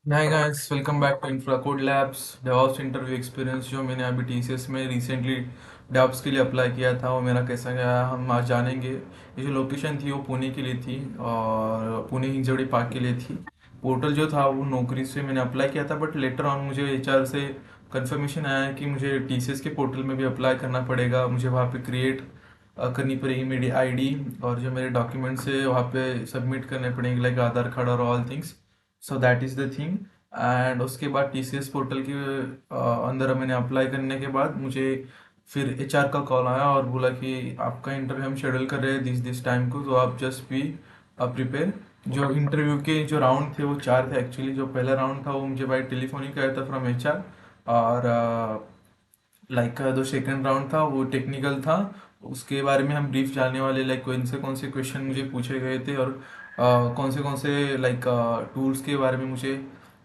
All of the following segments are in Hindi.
Hi guys, welcome back to Infracode labs DevOps interview experience. जो मैंने अभी टीसीएस में रिसेंटली डेवऑप्स के लिए अप्लाई किया था, वो मेरा कैसा गया हम आज जानेंगे। ये जो लोकेशन थी वो पुणे के लिए थी और पुणे हिंजवड़ी पार्क के लिए थी। पोर्टल जो था वो नौकरी से मैंने अप्लाई किया था, बट लेटर ऑन मुझे एचआर से कंफर्मेशन आया कि मुझे टीसीएस के पोर्टल में भी अप्लाई करना पड़ेगा। मुझे वहाँ पे क्रिएट करनी पड़ेगी मेरी आईडी, और जो मेरे डॉक्यूमेंट्स है वहाँ पे सबमिट करने पड़ेंगे, लाइक आधार कार्ड और all things. So that is the thing. And उसके बाद टीसीएस पोर्टल के अंदर मैंने अप्लाई करने के बाद मुझे फिर एचआर का कॉल आया और बोला कि आपका इंटरव्यू हम शेड्यूल कर रहे हैं दिस टाइम को, तो आप जस्ट बी प्रिपेयर। जो इंटरव्यू के जो राउंड थे वो चार थे एक्चुअली। जो पहला राउंड था वो मुझे बाय टेलीफोनिक आया था फ्रॉम एचआर, और लाइक जो सेकंड राउंड था वो टेक्निकल था। उसके बारे में हम ब्रीफ जानने वाले, लाइक कौन से क्वेश्चन मुझे पूछे गए थे, और कौन से लाइक टूल्स के बारे में मुझे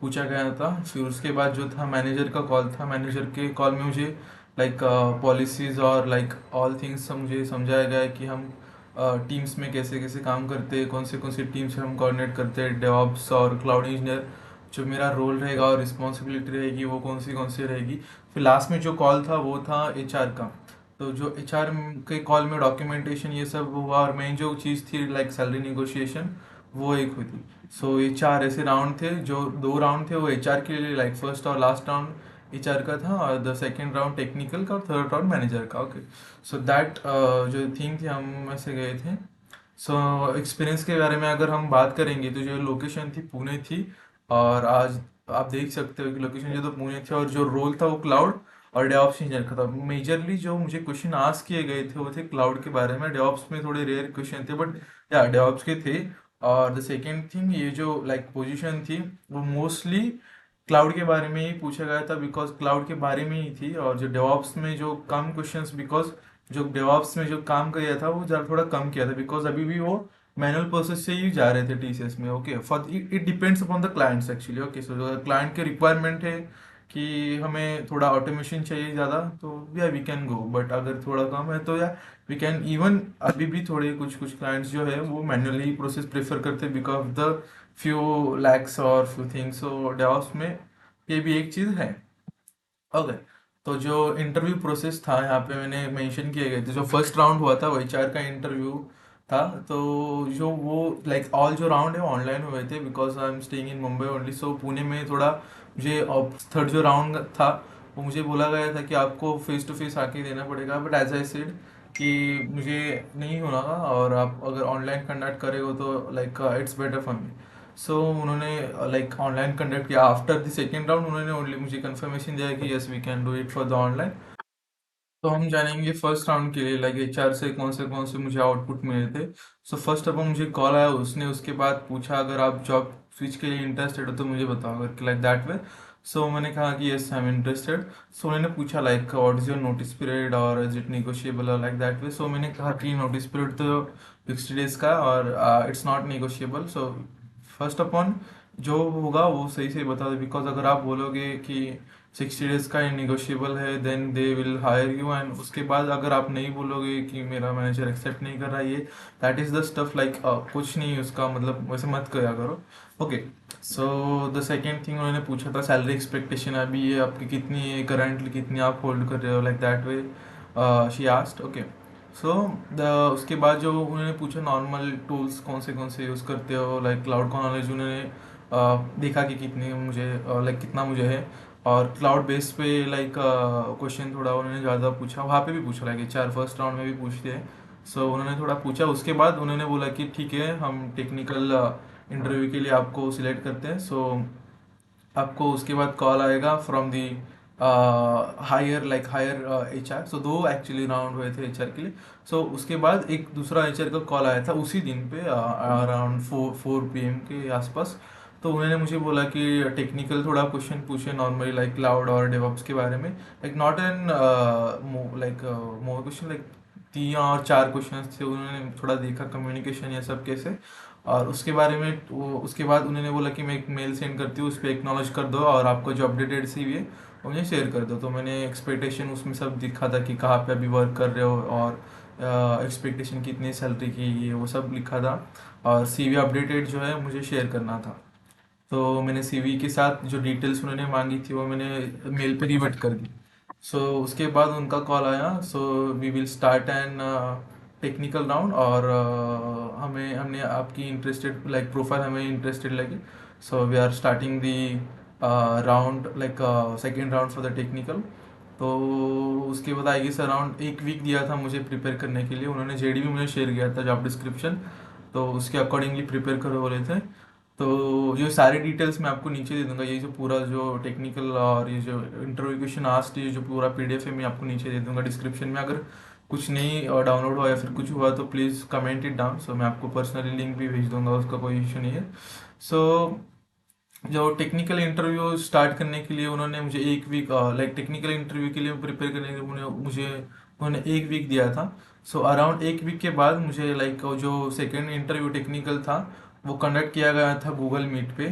पूछा गया था। फिर उसके बाद जो था मैनेजर का कॉल था। मैनेजर के कॉल में मुझे लाइक पॉलिसीज और लाइक ऑल थिंग्स मुझे समझाया गया है कि हम टीम्स में कैसे कैसे काम करते हैं, कौन से टीम से हम कोऑर्डिनेट करते हैं, डेवऑप्स और क्लाउड इंजीनियर। जो मेरा रोल रहेगा और रिस्पॉन्सिबिलिटी रहेगी वो कौन सी रहेगी। फिर लास्ट में जो कॉल था वो था एचआर का। तो जो एचआर के कॉल में डॉक्यूमेंटेशन ये सब हुआ, और मेन जो चीज़ थी लाइक सैलरी निगोशिएशन, वो एक हुई थी। सो ये चार ऐसे राउंड थे। जो दो राउंड थे वो एचआर के लिए, लाइक फर्स्ट और लास्ट राउंड एचआर का था, और द सेकेंड राउंड टेक्निकल का, और थर्ड राउंड मैनेजर का। ओके, सो दैट जो थिंग थी हम ऐसे गए थे। सो एक्सपीरियंस के बारे में अगर हम बात करेंगे तो जो लोकेशन थी पुणे थी, और आज आप देख सकते हो कि लोकेशन जो तो पुणे थी, और जो रोल था वो क्लाउड और डेवऑप्स इंजीनियर का था। मेजरली जो मुझे क्वेश्चन आस्क किए गए थे वो थे क्लाउड के बारे में। डेवऑप्स में थोड़े रेयर क्वेश्चन थे, बट या डेवऑप्स के थे। और द सेकेंड थिंग, ये जो लाइक पोजीशन थी वो मोस्टली क्लाउड के बारे में ही पूछा गया था, बिकॉज क्लाउड के बारे में ही थी। और जो डेवऑप्स में जो कम क्वेश्चंस, बिकॉज जो डेवऑप्स में जो काम किया था वो ज़रा थोड़ा कम किया था, बिकॉज अभी भी वो मैनुअल प्रोसेस से ही जा रहे थे टीसीएस में। Okay, for it depends upon the clients actually. Okay, so client के रिक्वायरमेंट है कि हमें थोड़ा ऑटोमेशन चाहिए ज़्यादा, तो या वी कैन गो। बट अगर थोड़ा कम है तो या वी कैन इवन, अभी भी थोड़े कुछ कुछ क्लाइंट्स जो है वो मैनुअली प्रोसेस प्रेफर करते हैं because of the few lakhs और फ्यू थिंग्स। सो डेवॉप्स में ये भी एक चीज़ है। ओके, तो जो इंटरव्यू प्रोसेस था यहाँ पे मैंने मेंशन किए गए थे। जो फर्स्ट राउंड हुआ था वो एचआर का इंटरव्यू था। तो जो वो लाइक ऑल जो राउंड है वो ऑनलाइन हुए थे, because I am staying in Mumbai only. So Pune में थोड़ा मुझे थर्ड जो राउंड था वो मुझे बोला गया था कि आपको फेस टू फेस आके देना पड़ेगा, बट एज आई सेड कि मुझे नहीं होना, और आप अगर ऑनलाइन कंडक्ट करेगा तो like it's better for me. So उन्होंने लाइक ऑनलाइन कंडक्ट किया। आफ्टर द सेकेंड राउंड उन्होंने ओनली मुझे कंफर्मेशन दिया कि yes we can do it for the online. तो हम जानेंगे फर्स्ट राउंड के लिए लाइक एचआर से कौन से मुझे आउटपुट मिले थे। सो फर्स्ट ऑफ ऑल मुझे कॉल आया, उसने उसके बाद पूछा अगर आप जॉब स्विच के लिए इंटरेस्टेड हो तो मुझे बताओ, अगर लाइक दैट वे। सो मैंने कहा कि यस आई एम इंटरेस्टेड। सो उन्होंने पूछा like what is your notice period और इज इट निगोशिएबल और लाइक दैट वे। सो मैंने कहा कि नोटिस पीरियड तो 60 डेज का, और it's not negotiable. So first upon जो होगा वो सही से बता दो, बिकॉज अगर आप बोलोगे कि 60 डेज का निगोशिएबल है then they will hire you, and उसके बाद अगर आप नहीं बोलोगे कि मेरा मैनेजर एक्सेप्ट नहीं कर रहा है ये, that is the stuff like कुछ नहीं उसका मतलब, वैसे मत किया करो। Okay, so the second thing उन्होंने पूछा था सैलरी एक्सपेक्टेशन, अभी ये आपकी कितनी है करंटली, कितनी आप होल्ड कर रहे हो, like that way she asked. Okay, so the उसके बाद जो उन्होंने पूछा नॉर्मल टूल्स कौन से यूज़ करते हो, लाइक क्लाउड का नॉलेज उन्होंने देखा कि कितनी मुझे लाइक कितना मुझे है। और क्लाउड बेस पे लाइक क्वेश्चन थोड़ा उन्होंने ज़्यादा पूछा, वहाँ पे भी पूछा लाइक चार फर्स्ट राउंड में भी पूछते हैं। सो उन्होंने थोड़ा पूछा, उसके बाद उन्होंने बोला कि ठीक है हम टेक्निकल इंटरव्यू के लिए आपको सिलेक्ट करते हैं। सो आपको उसके बाद कॉल आएगा फ्रॉम दी हायर एचआर। सो दो एक्चुअली राउंड हुए थे एचआर के लिए। सो उसके बाद एक दूसरा एचआर का कॉल आया था उसी दिन पे अराउंड 4 PM के आसपास। तो उन्होंने मुझे बोला कि टेक्निकल थोड़ा क्वेश्चन पूछे नॉर्मली लाइक क्लाउड और डेवऑप्स के बारे में, like not an like more question, like 3 और 4 क्वेश्चन थे। उन्होंने थोड़ा देखा कम्युनिकेशन या सब कैसे, और उसके बारे में उसके बाद उन्होंने बोला कि मैं एक मेल सेंड करती हूँ, उस पर एक्नॉलेज कर दो और आपका जो अपडेटेड सीवी है वो मुझे शेयर कर दो। तो मैंने एक्सपेक्टेशन उसमें सब दिखा था कि कहाँ पे अभी वर्क कर रहे हो, और एक्सपेक्टेशन कितनी सैलरी की, ये वो सब लिखा था, और सीवी अपडेटेड जो है मुझे शेयर करना था। तो मैंने सीवी के साथ जो डिटेल्स उन्होंने मांगी थी वो मैंने मेल पे रिवर्ट कर दी। सो उसके बाद उनका कॉल आया, so we will start an technical round, और हमें हमने आपकी इंटरेस्टेड लाइक प्रोफाइल हमें इंटरेस्टेड लगी। So we are starting the round like second round for the technical. तो उसके बाद आई गेस अराउंड एक वीक दिया था मुझे प्रिपेयर करने के लिए। उन्होंने जेडी भी मुझे शेयर किया था, जॉब डिस्क्रिप्शन, तो उसके अकॉर्डिंगली प्रिपेयर करो बोले थे। तो जो सारे डिटेल्स मैं आपको नीचे दे दूंगा, ये जो पूरा जो टेक्निकल और ये जो इंटरव्यू क्वेश्चन आस्ट, ये जो पूरा पीडीएफ है मैं आपको नीचे दे दूंगा डिस्क्रिप्शन में। अगर कुछ नहीं डाउनलोड हुआ या फिर कुछ हुआ तो प्लीज़ कमेंट इट डाउन, सो मैं आपको पर्सनली लिंक भी भेज दूंगा, उसका कोई इशू नहीं है। सो जो टेक्निकल इंटरव्यू स्टार्ट करने के लिए उन्होंने मुझे एक वीक लाइक टेक्निकल इंटरव्यू के लिए प्रिपेयर करने के लिए उन्होंने एक वीक दिया था। सो अराउंड एक वीक के बाद मुझे लाइक जो सेकेंड इंटरव्यू टेक्निकल था वो कंडक्ट किया गया था गूगल मीट पे,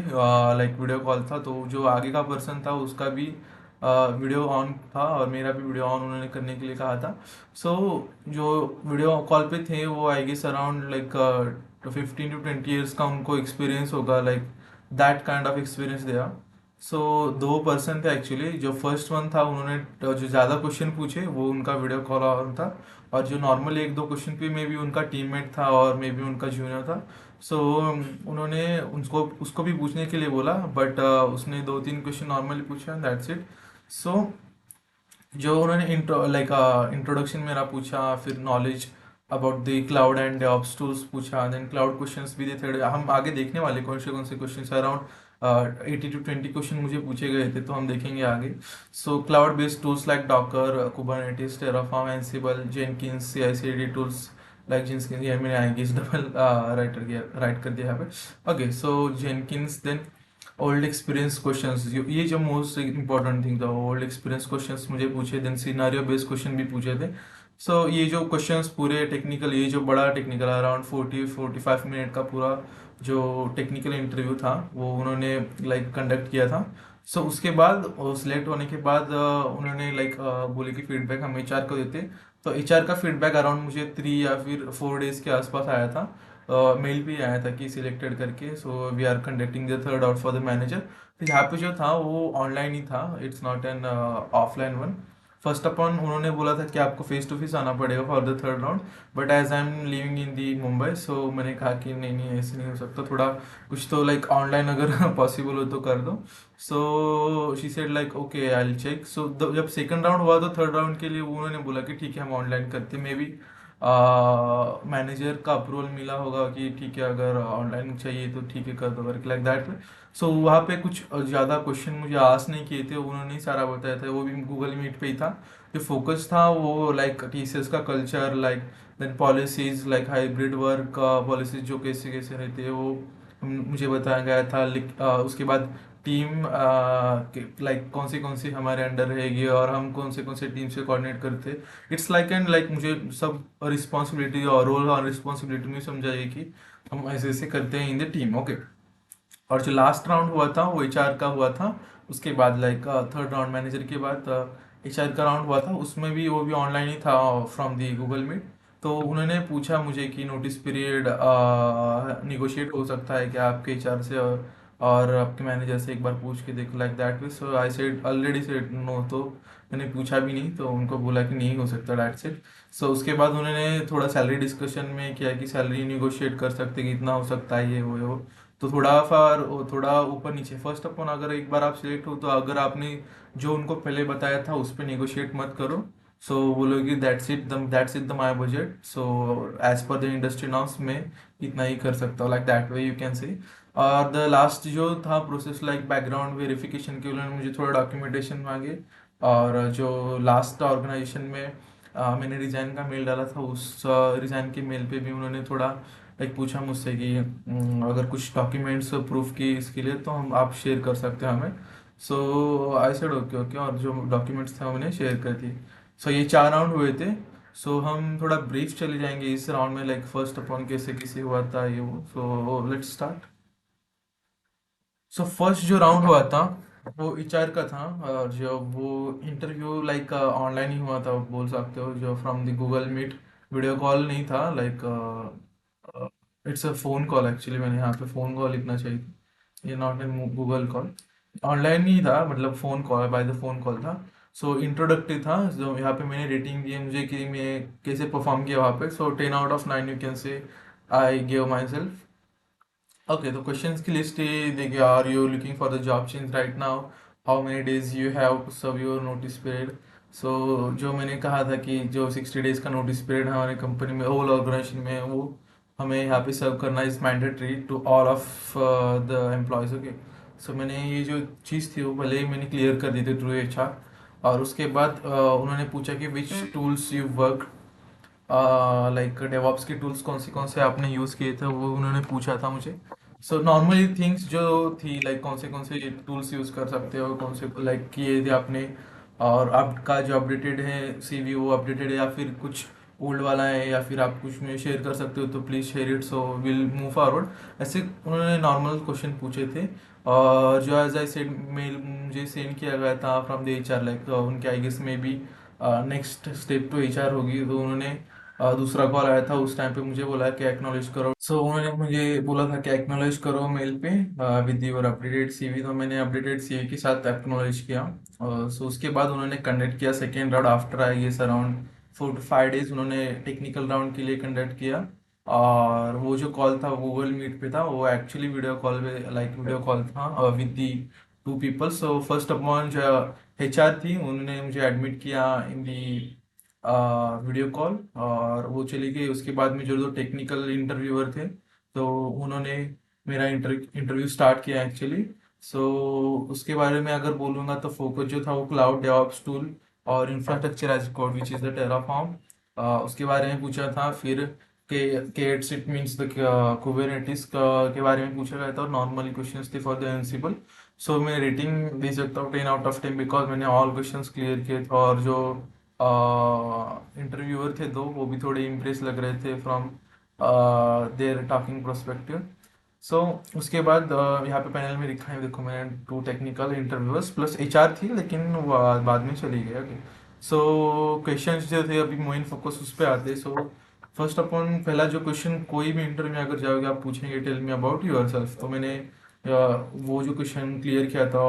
लाइक वीडियो कॉल था। तो जो आगे का पर्सन था उसका भी वीडियो ऑन था और मेरा भी वीडियो ऑन उन्होंने करने के लिए कहा था। सो जो वीडियो कॉल पे थे वो I guess around like 15 to 20 years का उनको एक्सपीरियंस होगा, like that kind of experience दिया। सो दो पर्सन थे एक्चुअली। जो फर्स्ट वन था उन्होंने जो ज़्यादा क्वेश्चन पूछे वो उनका वीडियो कॉल ऑन था, और जो नॉर्मली एक दो क्वेश्चन पे मे बी उनका टीममेट था और मे बी उनका जूनियर था। सो उन्होंने उसको उसको भी पूछने के लिए बोला, बट उसने दो तीन क्वेश्चन नॉर्मली पूछा, दैट्स इट। सो जो उन्होंने इंट्रोडक्शन मेरा पूछा, फिर knowledge about the cloud and DevOps tools पूछा, देन क्लाउड क्वेश्चंस भी थे थोड़े। हम आगे देखने वाले कौन से क्वेश्चन, अराउंड 80 to 20 क्वेश्चन मुझे पूछे गए थे, तो हम देखेंगे आगे। So cloud based tools like Docker, Kubernetes, Terraform, Ansible, Jenkins, CI/CD tools like Jenkins, ये मैंने आएंगे इस डबल राइट कर दिया यहाँ पे। Okay, so Jenkins, then old experience questions, ये जो मोस्ट इंपॉर्टेंट थिंग था, ओल्ड एक्सपीरियंस क्वेश्चंस मुझे पूछे, देन सिनारियो बेस्ड क्वेश्चन भी पूछे थे। सो ये जो क्वेश्चंस पूरे टेक्निकल, ये जो बड़ा टेक्निकल अराउंड 40-45 मिनट का पूरा जो टेक्निकल इंटरव्यू था वो उन्होंने लाइक कंडक्ट किया था। सो उसके बाद सिलेक्ट होने के बाद उन्होंने लाइक बोले कि फीडबैक हम एचआर को देते। तो एचआर का फीडबैक अराउंड मुझे 3 या फिर 4 डेज के आसपास आया था। मेल भी आया था कि सिलेक्टेड करके, so we are conducting the third out for the manager. तो यहाँ पे जो था वो ऑनलाइन ही था, it's not an offline one. First अपन उन्होंने बोला था कि आपको फेस टू फेस आना पड़ेगा for the third round, but as I am living in the Mumbai, so मैंने कहा कि नहीं नहीं ऐसे नहीं हो सकता, थोड़ा कुछ तो लाइक ऑनलाइन अगर पॉसिबल हो तो कर दो। So she said like okay I will check. So जब सेकंड राउंड हुआ तो थर्ड राउंड के लिए वो उन्होंने बोला कि ठीक है हम ऑनलाइन करते, मे बी मैनेजर का अप्रूवल मिला होगा कि ठीक है अगर ऑनलाइन चाहिए तो ठीक है कर दो करके, लाइक दैट। सो वहाँ पे कुछ ज़्यादा क्वेश्चन मुझे आस नहीं किए थे, उन्होंने ही सारा बताया था, वो भी गूगल मीट पे ही था। जो फोकस था वो लाइक टीसीएस का culture, like then policies like hybrid work का पॉलिसीज जो कैसे कैसे रहते हैं वो मुझे बताया गया था। उसके बाद टीम लाइक कौन सी हमारे अंडर रहेगी और हम कौन से टीम से कोऑर्डिनेट करते। इट्स लाइक एंड लाइक मुझे सब रिस्पॉन्सिबिलिटी और रोल और रिस्पॉन्सिबिलिटी में समझाइए कि हम ऐसे ऐसे करते हैं इन द टीम, ओके। और जो लास्ट राउंड हुआ था वो एचआर का हुआ था। उसके बाद लाइक थर्ड राउंड मैनेजर के बाद एचआर का राउंड हुआ था, उसमें भी वो भी ऑनलाइन ही था फ्रॉम दी गूगल मीट। तो उन्होंने पूछा मुझे कि नोटिस पीरियड निगोशिएट हो सकता है क्या आपके एचआर से और आपके मैनेजर से एक बार पूछ के देखो, like that way. So I said already said no, तो मैंने पूछा भी नहीं, तो उनको बोला कि नहीं हो सकता, दैट्स इट। सो उसके बाद उन्होंने थोड़ा सैलरी डिस्कशन में किया कि सैलरी निगोशिएट कर सकते कि इतना हो सकता है ये वो। तो थोड़ा ऊपर नीचे, फर्स्ट अपन अगर एक बार आप सिलेक्ट हो तो अगर आपने जो उनको पहले बताया था उस पर नेगोशिएट मत करो। सो बोलोगे that's it the my budget, so as per the industry norms में इतना ही कर सकता हूँ, like that way you can say. और द लास्ट जो था प्रोसेस लाइक बैकग्राउंड वेरिफिकेशन के, उन्होंने मुझे थोड़ा डॉक्यूमेंटेशन मांगे। और जो लास्ट ऑर्गेनाइजेशन में मैंने रिजाइन का मेल डाला था, उस रिजाइन के मेल पे भी उन्होंने थोड़ा लाइक पूछा मुझसे कि अगर कुछ डॉक्यूमेंट्स प्रूफ की इसके लिए तो हम आप शेयर कर सकते हैं हमें। सो आई सेड ओके ओके, और जो डॉक्यूमेंट्स थे हमने शेयर कर दिए। सो ये 4 राउंड हुए थे। सो हम थोड़ा ब्रीफ चले जाएंगे इस राउंड में, लाइक फर्स्ट अपन कैसे कैसे हुआ था ये वो। So let's start. So first जो राउंड हुआ था वो एचआर का था, और जो वो इंटरव्यू लाइक ऑनलाइन ही हुआ था, बोल सकते हो, जो from the Google Meet, video call नहीं था, like it's a phone call actually, मैंने यहाँ पे फोन कॉल लिखना चाहिए था। ये not in Google call, online ही था, मतलब phone call, by the phone call था। सो इंट्रोडक्टरी था, जो यहाँ पे मैंने रेटिंग दी है मुझे कि मैं कैसे परफॉर्म किया वहाँ पे। सो 10 out of 9 यू कैन से I give my self. Okay, the questions की list है देखिए, are you looking for the job change right now? How many days you have to serve your notice period? So जो मैंने कहा था कि जो 60 डेज का नोटिस पीरियड हमारे कंपनी में, होल ऑर्गेनाइजेशन में, वो हमें यहाँ पे सर्व करना is mandatory to all of the employees. Okay, so मैंने ये जो चीज़ थी वो पहले ही मैंने क्लियर कर दी थी थ्रू HR। और उसके बाद उन्होंने पूछा कि which tools you work, like DevOps के टूल्स कौन से आपने यूज़ किए थे, वो उन्होंने पूछा था मुझे। सो नॉर्मली थिंग्स जो थी, लाइक कौन से टूल्स यूज़ कर सकते हो, कौन से लाइक किए थे आपने, और आपका जो अपडेटेड है CV वो अपडेटेड है या फिर कुछ ओल्ड वाला है, या फिर आप कुछ में शेयर कर सकते हो तो please share it, so will move forward. ऐसे उन्होंने नॉर्मल क्वेश्चन पूछे थे। और जो एज आई सेड मेल मुझे सेंड किया गया था फ्रॉम द HR, लाइक उनके आई गेस में भी नेक्स्ट स्टेप टू HR होगी, तो उन्होंने दूसरा कॉल आया था उस टाइम पे, मुझे बोला कि एक्नॉलेज करो। सो उन्होंने मुझे बोला था कि एक्नॉलेज करो मेल पे विद योर अपडेटेड CV, तो मैंने अपडेटेड CV के साथ एक्नॉलेज किया। सो उसके बाद उन्होंने कंडक्ट किया second round after I guess around 4 to 5 days, उन्होंने टेक्निकल राउंड के लिए कंडक्ट किया। और वो जो कॉल था गूगल मीट पे था, वो एक्चुअली वीडियो कॉल पे, लाइक वीडियो कॉल था with the 2 people। So first upon जो HR थी, उन्होंने मुझे एडमिट किया इन दी वीडियो कॉल, और वो चली गई। उसके बाद में जो दो टेक्निकल इंटरव्यूअर थे, तो उन्होंने मेरा इंटरव्यू स्टार्ट किया एक्चुअली। सो उसके बारे में अगर बोलूँगा तो फोकस जो था वो क्लाउड डेवऑप्स टूल और infrastructure as code which is the Terraform, उसके बारे में पूछा था। फिर के इट मीन्स द कुबरनेटिस के बारे में पूछा गया था, और नॉर्मली क्वेश्चंस थे फॉर द एनसिबल। सो मैं रेटिंग दे सकता हूँ 10 out of 10, बिकॉज मैंने ऑल क्वेश्चंस क्लियर किए थे। और जो इंटरव्यूअर थे दो, वो भी थोड़े इम्प्रेस लग रहे थे फ्रॉम देयर टॉकिंग प्रोस्पेक्टिव। सो उसके बाद यहाँ पे पैनल में लिखा है, देखो मैंने 2 टेक्निकल इंटरव्यूअर्स प्लस HR थी, लेकिन वो बाद में चली गई। ओके, सो क्वेश्चंस जो थे अभी मेन फोकस उस पर आते हैं। सो फर्स्ट अपन, पहला जो क्वेश्चन कोई भी इंटरव्यू में अगर जाओगे आप पूछेंगे tell me about yourself, तो मैंने वो जो क्वेश्चन क्लियर किया था।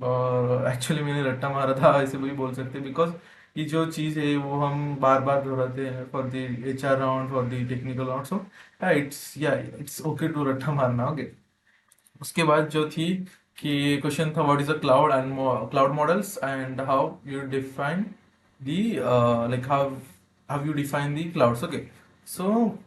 और एक्चुअली मैंने रट्टा मारा था ऐसे भी बोल सकते, बिकॉज ये जो चीज़ है वो हम बार बार दोहराते हैं for the HR round, for the technical round. So it's okay to रट्टा मारना। ओके, उसके बाद जो थी कि क्वेश्चन था what is a cloud and cloud models and how you define the, like how you define the clouds. Okay, so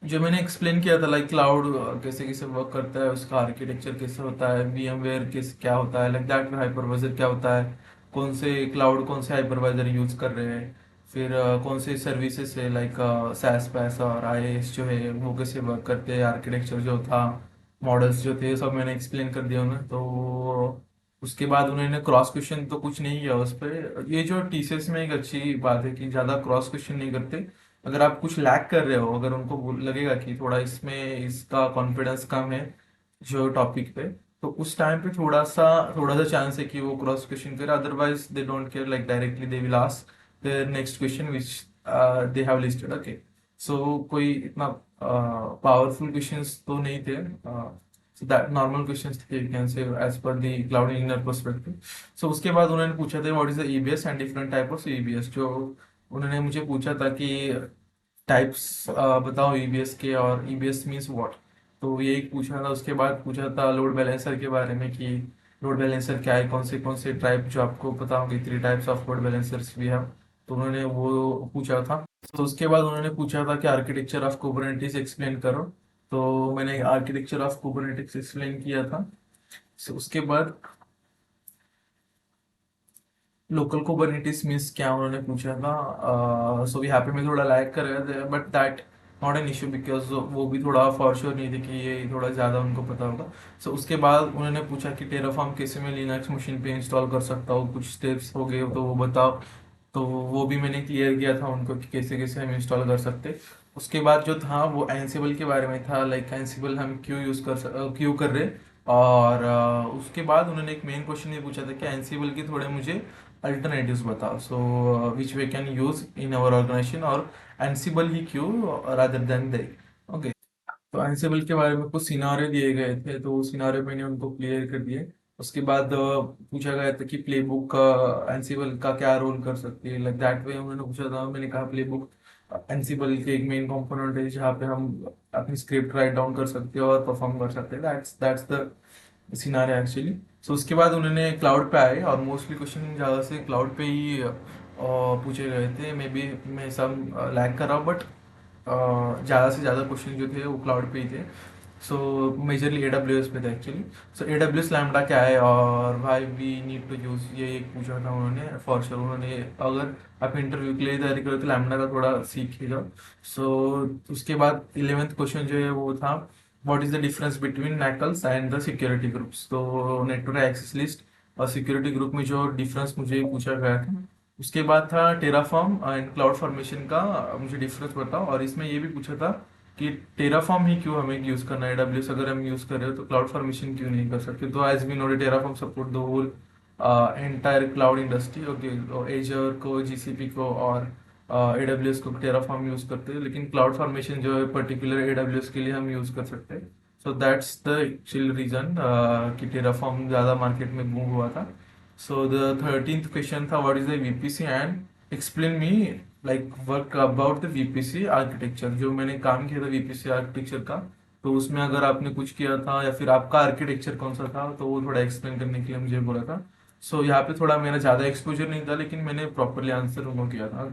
जो मैंने एक्सप्लेन किया था लाइक क्लाउड कैसे कैसे वर्क करता है, उसका आर्किटेक्चर कैसे होता है, VMware किस क्या होता है, लाइक दैट हाइपरवाइजर क्या होता है, कौन से क्लाउड कौन से हाइपरवाइजर यूज कर रहे हैं, फिर कौन से सर्विसेज है लाइक SaaS पैस और IaaS जो है वो कैसे वर्क करते हैं, आर्किटेक्चर जो था, मॉडल्स जो थे, सब मैंने एक्सप्लेन कर दिया उन्हें। तो उसके बाद उन्होंने क्रॉस क्वेश्चन तो कुछ नहीं किया उस पर। ये जो TCS में एक अच्छी बात है कि ज़्यादा क्रॉस क्वेश्चन नहीं करते। अगर आप कुछ लैक कर रहे हो, अगर उनको लगेगा कि थोड़ा इसमें इसका कॉन्फिडेंस कम है जो टॉपिक पे, तो उस टाइम पे थोड़ा सा चांस है कि वो क्रॉस क्वेश्चन करे, otherwise they don't care, like directly they will ask the next question which they have listed. Okay, so कोई इतना पावरफुल क्वेश्चंस तो नहीं थे, so that normal questions थे, you can say as per the cloud engineer perspective। so उसके बाद उन्होंने पूछा था what is the EBS and different type of EBS, जो उन्होंने मुझे पूछा था कि टाइप्स बताओ EBS के, और EBS मीन्स व्हाट, तो ये एक पूछा था। उसके बाद पूछा था लोड बैलेंसर के बारे में कि लोड बैलेंसर क्या है, कौन से टाइप, जो आपको पता होंगे 3 टाइप्स ऑफ लोड बैलेंसर्स भी हैं, तो उन्होंने वो पूछा था। तो उसके बाद उन्होंने पूछा था कि आर्किटेक्चर ऑफ कुबरनेटिस एक्सप्लेन करो, तो मैंने आर्किटेक्चर ऑफ कुबरनेटिस एक्सप्लेन किया था। उसके बाद लोकल कुबरनेटिस मीन्स क्या उन्होंने पूछा था। सो यहाँ पे मैं थोड़ा लैग कर रहे थे, but that not an issue, because वो भी थोड़ा फॉर श्योर नहीं थे कि ये थोड़ा ज़्यादा उनको पता होगा। सो उसके बाद उन्होंने पूछा कि टेराफॉर्म कैसे मैं लिनक्स मशीन पे इंस्टॉल कर सकता हूँ, कुछ स्टेप्स हो गए तो वो बताओ। तो वो भी मैंने क्लियर किया था उनको कि कैसे कैसे हम इंस्टॉल कर सकते। उसके बाद जो था वो एंसिबल के बारे में था, लाइक एंसिबल हम क्यों कर रहे। और उसके बाद उन्होंने एक मेन क्वेश्चन ये पूछा था कि एंसिबल के थोड़े मुझे अल्टरनेटिव्स बताओ, so which we can use in our organisation, और एंसिबल ही क्यों रादर देन दे। ओके, तो एंसिबल के बारे में कुछ सिनारे दिए गए थे, तो वो सिनारे मैंने उनको क्लियर कर दिए। उसके बाद पूछा गया था कि प्ले बुक एंसिबल का क्या रोल कर सकती है, लाइक दैट वे उन्होंने पूछा था। मैंने कहा प्ले बुक एंसिबल के एक मेन कंपोनेंट है जहाँ पे हम अपनी स्क्रिप्ट राइट डाउन कर सकते हैं और परफॉर्म कर सकते हैं। That's the scenario actually. So उसके बाद उन्होंने क्लाउड पे आए और मोस्टली क्वेश्चन ज़्यादा से क्लाउड पे ही पूछे गए थे। मे बी मैं सब लैग कर रहा हूँ, बट ज़्यादा से ज़्यादा क्वेश्चन जो थे वो क्लाउड पे ही थे। सो मेजरली ए डब्ल्यू एस पे थे actually. So A W S lambda क्या है और भाई वी नीड टू यूज़, ये एक पूछा था उन्होंने फॉर श्योर। उन्होंने अगर आप इंटरव्यू के लिए तैयारी करो तो लैम्बडा का थोड़ा सीखिएगा। सो उसके बाद 11th क्वेश्चन जो है वो था what is the difference between NACLs and the security groups. तो नेटवर्क एक्सेस लिस्ट और सिक्योरिटी ग्रुप में जो डिफरेंस मुझे पूछा गया था। उसके बाद था टेराफॉर्म एंड क्लाउड फॉर्मेशन का, मुझे डिफरेंस बताओ। और इसमें ये भी पूछा था कि टेराफॉर्म ही क्यों हमें यूज करना है, एडब्ल्यूएस अगर हम यूज कर रहे हो तो क्लाउड फॉर्मेशन क्यों नहीं कर सकते। तो as we know Terraform support the whole entire cloud industry. Okay, Azure को, जीसीपी को और एडब्ल्यूएस को टेराफॉर्म यूज करते हैं, लेकिन क्लाउड फॉर्मेशन जो है पर्टिकुलर एडब्ल्यूएस के लिए हम यूज कर सकते हैं। So that's the actual reason कि टेराफॉर्म ज़्यादा मार्केट में बूम हुआ था। So the 13th question था what is the VPC and explain me like work about the VPC architecture। जो मैंने काम किया था VPC आर्किटेक्चर का, तो उसमें अगर आपने कुछ किया था या फिर आपका आर्किटेक्चर कौन सा था तो वो थोड़ा एक्सप्लेन करने के लिए मुझे बोला था। सो यहाँ पे थोड़ा मेरा ज़्यादा एक्सपोजर नहीं था, लेकिन मैंने प्रॉपरली आंसर उनको किया था।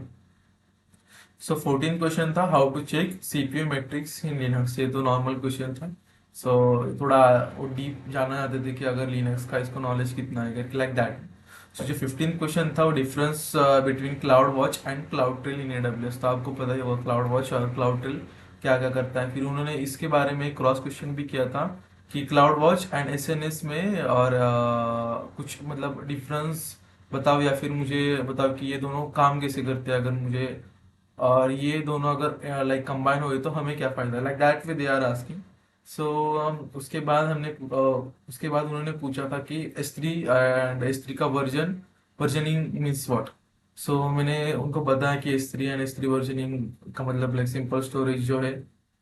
सो 14 क्वेश्चन था how to check CPU metrics in Linux. ये तो नॉर्मल क्वेश्चन था। सो थोड़ा वो डीप जानना चाहते थे कि अगर लिनक्स का इसको नॉलेज कितना है, लाइक दैट। सो जो 15 क्वेश्चन था वो difference between cloud watch and cloud trail in AWS. तो आपको पता ही होगा क्लाउड वॉच और क्लाउड ट्रेल क्या क्या करता है। फिर उन्होंने इसके बारे में क्रॉस क्वेश्चन भी किया था कि क्लाउड वॉच एंड एसएनएस में और कुछ मतलब डिफरेंस बताओ, या फिर मुझे बताओ कि ये दोनों काम कैसे करते हैं, अगर मुझे और ये दोनों अगर लाइक कंबाइन हुए तो हमें क्या फायदा, like that way they are asking. So उसके बाद उसके बाद उन्होंने पूछा था कि S3 एंड S3 का वर्जनिंग मीन्स व्हाट। सो मैंने उनको बताया कि S3 एंड S3 वर्जनिंग का मतलब लाइक सिंपल स्टोरेज जो है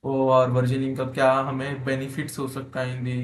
वो, और वर्जनिंग का क्या हमें बेनिफिट्स हो सकता है इन दी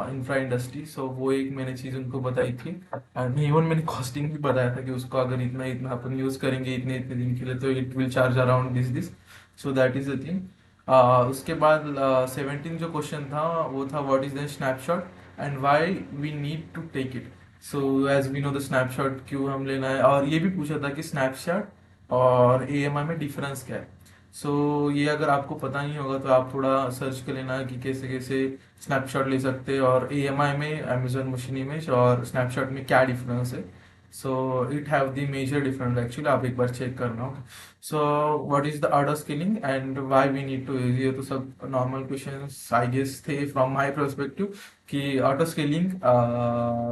इंफ्रा इंडस्ट्री। सो वो एक मैंने चीज़ उनको बताई थी। एंड इवन मैंने कॉस्टिंग भी बताया था कि उसको अगर इतना इतना अपन यूज़ करेंगे इतने इतने दिन के लिए तो it will charge around this. So that is the thing. उसके बाद 17 जो क्वेश्चन था वो था what is the snapshot and why we need to take it. So as we know the snapshot क्यों हम लेना है, और ये भी पूछा था कि स्नैपशॉट और एएमआई में डिफरेंस क्या है। सो ये अगर आपको पता नहीं होगा तो आप थोड़ा सर्च कर लेना कि कैसे कैसे स्नैपशॉट ले सकते हैं, और एएमआई में अमेजोन मशीन इमेज और स्नैपशॉट में क्या डिफरेंस है। So it have the major difference actually, आप एक बार चेक करना। So what is the auto scaling and why we need to use, ये तो सब नॉर्मल क्वेश्चंस आई गेस थे फ्रॉम माय पर्सपेक्टिव कि ऑटो स्केलिंग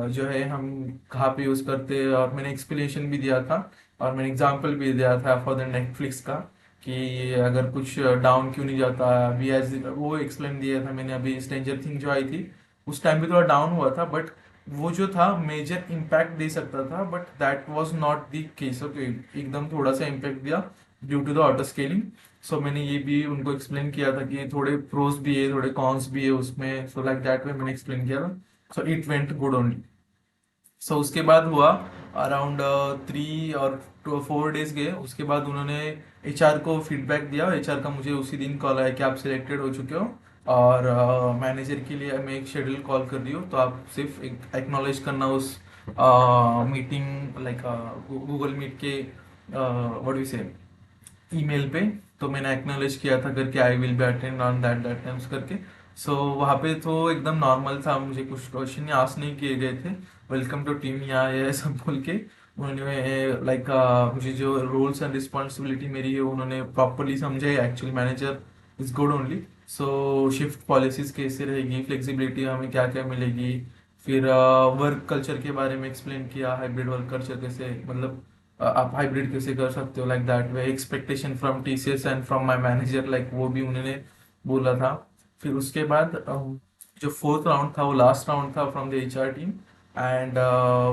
जो है हम कहाँ पे यूज करते हैं, और मैंने एक्सप्लेनेशन भी दिया था और मैंने एग्जांपल भी दिया था फॉर द नेटफ्लिक्स का कि अगर कुछ डाउन क्यों नहीं जाता। अभी एज वो एक्सप्लेन दिया था मैंने, अभी स्ट्रेंजर थिंग जो आई थी उस टाइम भी थोड़ा डाउन हुआ था, बट वो जो था मेजर इम्पैक्ट दे सकता था, but that was not the case. Okay, एकदम थोड़ा सा इम्पैक्ट दिया due to the auto scaling. So मैंने ये भी उनको एक्सप्लेन किया था कि थोड़े प्रोस भी है थोड़े कॉन्स भी है उसमें। सो लाइक दैट वे मैंने एक्सप्लेन किया था। So it went good only. So उसके बाद हुआ अराउंड 3 और 4 डेज गए। उसके बाद उन्होंने एचआर को फीडबैक दिया। एचआर का मुझे उसी दिन कॉल आया कि आप सिलेक्टेड हो चुके हो, और मैनेजर के लिए मैं एक शेड्यूल कॉल कर दी हूँ, तो आप सिर्फ एक एक्नॉलेज करना उस मीटिंग लाइक गूगल मीट के व्हाट वी से ईमेल पे। तो मैंने एक्नॉलेज किया था करके I will be attend on that that times करके। सो वहाँ पे तो एकदम नॉर्मल था, मुझे कुछ क्वेश्चन आस्क नहीं किए गए थे। वेलकम टू टीम या ये सब बोल के उन्होंने लाइक मुझे जो रोल्स एंड रिस्पॉन्सिबिलिटी मेरी है उन्होंने प्रॉपरली समझे। Actually manager is good only. So shift policies कैसे रहेगी, फ्लेक्सिबिलिटी हमें क्या क्या मिलेगी, फिर वर्क कल्चर के बारे में एक्सप्लेन किया, हाइब्रिड वर्क कल्चर कैसे मतलब आप हाइब्रिड कैसे कर सकते हो, like that way expectation from TCS and from my manager, like वो भी उन्होंने बोला था। फिर उसके बाद जो फोर्थ राउंड था वो लास्ट राउंड था from the HR team, and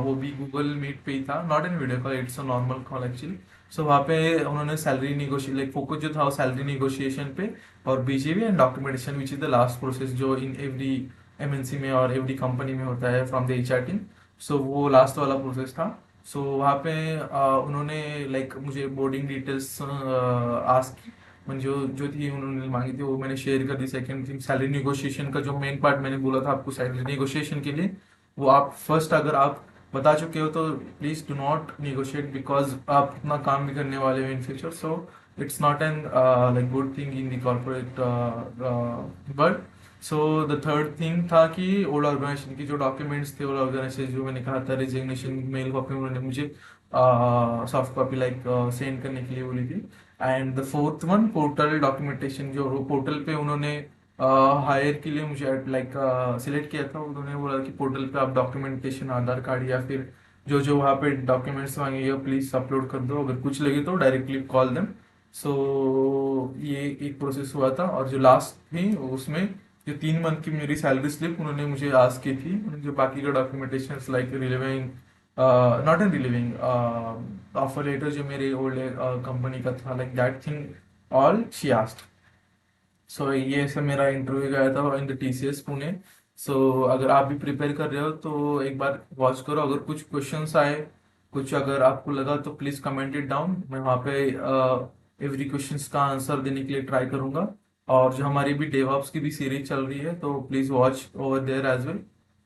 वो भी गूगल मीट पे ही था, not in video call, it's a normal call actually. So वहाँ पे उन्होंने सैलरी निगोशिएट लाइक फोकस जो था वो सैलरी निगोशिएशन पे और BGV and documentation which is the last process जो इन एवरी एमएनसी में और एवरी कंपनी में होता है फ्रॉम द एचआर टीम। सो वो लास्ट वाला प्रोसेस था। सो वहाँ पे उन्होंने लाइक मुझे बोर्डिंग डिटेल्स आस्क की। मुझे जो जो थी उन्होंने मांगी थी वो मैंने शेयर कर दी। सेकंड थिंग सैलरी निगोशिएशन का जो मेन पार्ट मैंने बोला था आपको सैलरी निगोशिएशन के लिए, वो आप फर्स्ट अगर आप बता चुके हो तो please do not negotiate because आप अपना काम भी करने वाले हो in future. So it's not N like good thing in the corporate world. So the third thing था कि ओल्ड ऑर्गेनाइजेशन की जो डॉक्यूमेंट्स थे ओल्ड ऑर्गेनाइजेशन जो मैंने कहा था रिजिग्नेशन मेल कॉपी उन्होंने मुझे सॉफ्ट कॉपी लाइक सेंड करने के लिए बोली थी। And the fourth one portal documentation जो पोर्टल पे उन्होंने हायर के लिए मुझे लाइक सिलेक्ट किया था। उन्होंने बोला कि पोर्टल पे आप डॉक्यूमेंटेशन आधार कार्ड या फिर जो जो वहाँ पे डॉक्यूमेंट्स मांगेंगे प्लीज अपलोड कर दो, अगर कुछ लगे तो डायरेक्टली कॉल देम। सो ये एक प्रोसेस हुआ था। और जो लास्ट थी उसमें जो 3 मंथ की मेरी सैलरी स्लिप उन्होंने मुझे आस्क की थी, जो बाकी का documentation like relieving not in relieving offer letter जो मेरे ओल्ड कंपनी का था like that thing all she asked. So ये ऐसे मेरा इंटरव्यू गया था in the TCS Pune. So अगर आप भी प्रिपेयर कर रहे हो तो एक बार वॉच करो, अगर कुछ क्वेश्चंस आए कुछ अगर आपको लगा तो प्लीज कमेंट इट डाउन। मैं वहाँ पे एवरी क्वेश्चंस का आंसर देने के लिए ट्राई करूंगा। और जो हमारी भी डेवऑप्स की भी सीरीज चल रही है तो please watch over there as well.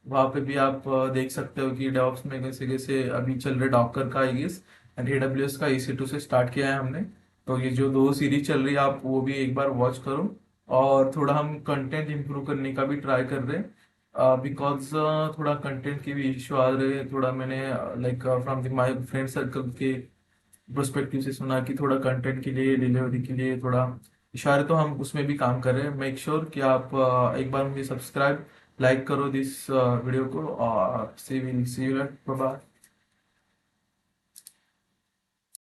वहाँ पे भी आप देख सकते हो कि डेवऑप्स में कैसे कैसे अभी चल रहे डॉकर का आईएस एंड एडब्ल्यूएस का EC2 से स्टार्ट किया है हमने। तो ये जो 2 सीरीज चल रही है आप वो भी एक बार वॉच करो। और थोड़ा हम कंटेंट इम्प्रूव करने का भी ट्राई कर रहे हैं बिकॉज थोड़ा कंटेंट के भी इशू आ रहे हैं। थोड़ा मैंने like from the my friend circle के प्रोस्पेक्टिव से सुना कि थोड़ा कंटेंट के लिए डिलीवरी के लिए थोड़ा इशारे, तो हम उसमें भी काम कर रहे हैं। मेक श्योर कि आप एक बार मुझे सब्सक्राइब लाइक करो दिस वीडियो को और सी विल सी यू, बाय।